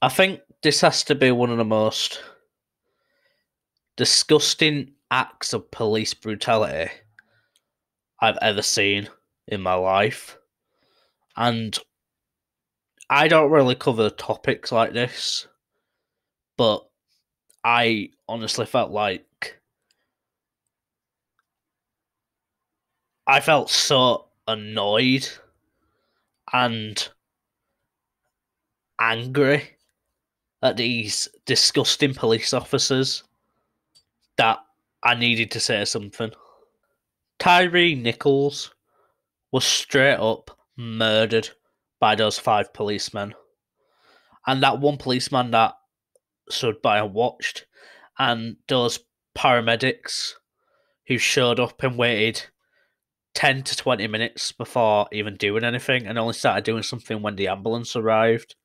I think this has to be one of the most disgusting acts of police brutality I've ever seen in my life. And I don't really cover topics like this, but I honestly felt like I felt so annoyed and angry at these disgusting police officers that I needed to say something. Tyre Nichols was straight up murdered by those five policemen. And that one policeman that stood by and watched, and those paramedics who showed up and waited 10 to 20 minutes before even doing anything and only started doing something when the ambulance arrived,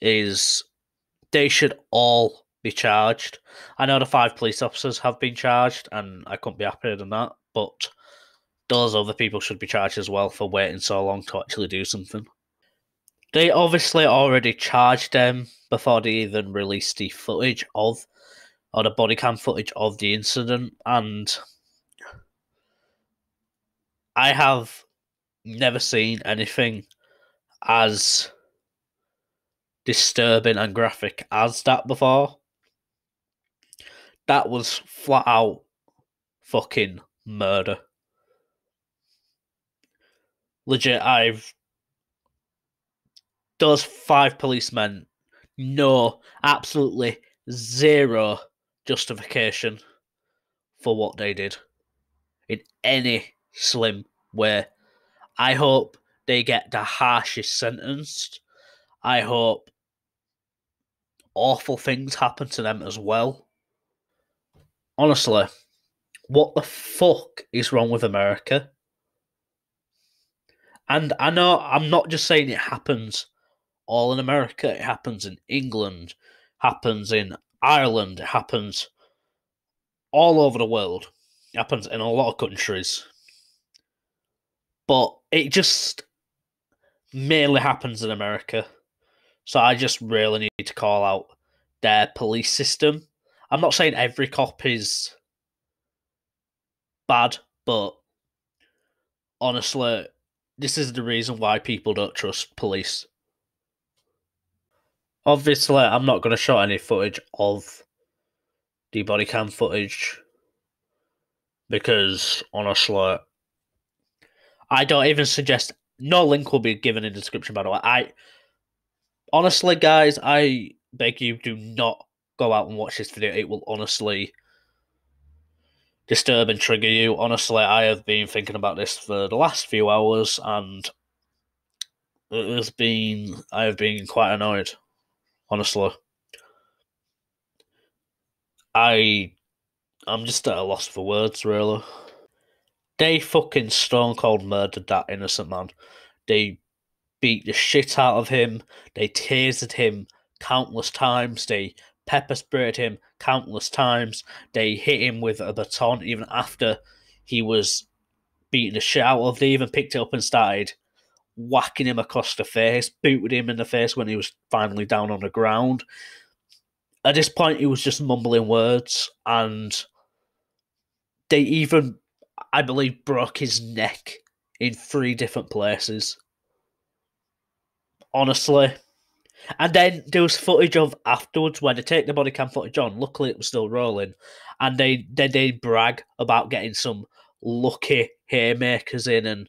is they should all be charged. I know the five police officers have been charged, and I couldn't be happier than that, but those other people should be charged as well for waiting so long to actually do something. They obviously already charged them before they even released the footage of, or the body cam footage of the incident, and I have never seen anything as disturbing and graphic as that before. That was flat out fucking murder. Legit, those five policemen, no, absolutely zero justification for what they did in any slim way. I hope they get the harshest sentence. I hope awful things happen to them as well. Honestly, what the fuck is wrong with America? And I know I'm not just saying it happens all in America, it happens in England, happens in Ireland, it happens all over the world, it happens in a lot of countries. But it just mainly happens in America. So I just really need to call out their police system. I'm not saying every cop is bad, but honestly, this is the reason why people don't trust police. Obviously, I'm not going to show any footage of the body cam footage because honestly, I don't even suggest. No link will be given in the description, by the way. I honestly, guys, I beg you, do not go out and watch this video. It will honestly disturb and trigger you. Honestly, I have been thinking about this for the last few hours, and I have been quite annoyed. Honestly, I I'm just at a loss for words, really. They fucking stone cold murdered that innocent man. They beat the shit out of him. They tasered him countless times. They pepper sprayed him countless times. They hit him with a baton even after he was beating the shit out of. They even picked it up and started whacking him across the face, booted him in the face when he was finally down on the ground. At this point, he was just mumbling words, and they even, I believe, broke his neck in three different places. Honestly. And then there was footage of afterwards when they take the body cam footage on. Luckily, it was still rolling, and they brag about getting some lucky haymakers in and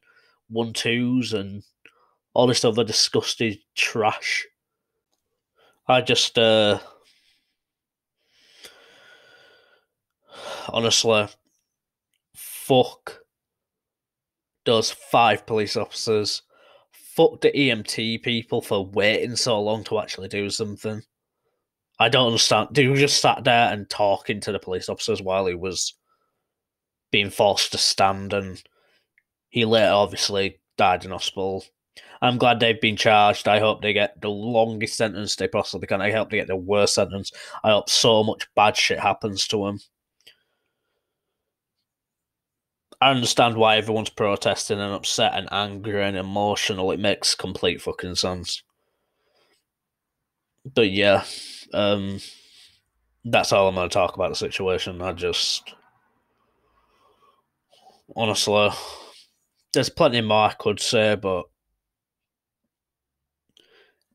1-2s and all this other disgusting trash. I just honestly, fuck those five police officers. Fuck the EMT people for waiting so long to actually do something. I don't understand. They just sat there and talking to the police officers while he was being forced to stand, and he later obviously died in hospital. I'm glad they've been charged. I hope they get the longest sentence they possibly can. I hope they get the worst sentence. I hope so much bad shit happens to them. I understand why everyone's protesting and upset and angry and emotional. It makes complete fucking sense. But yeah, um, that's all I'm going to talk about the situation. I just honestly, there's plenty more I could say, but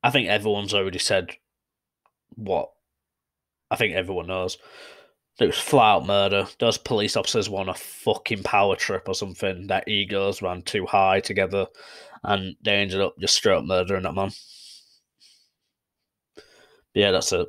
I think everyone's already said what I think everyone knows. It was flat out murder. Those police officers were on a fucking power trip or something. Their egos ran too high together, and they ended up just straight up murdering that man. Yeah, that's it.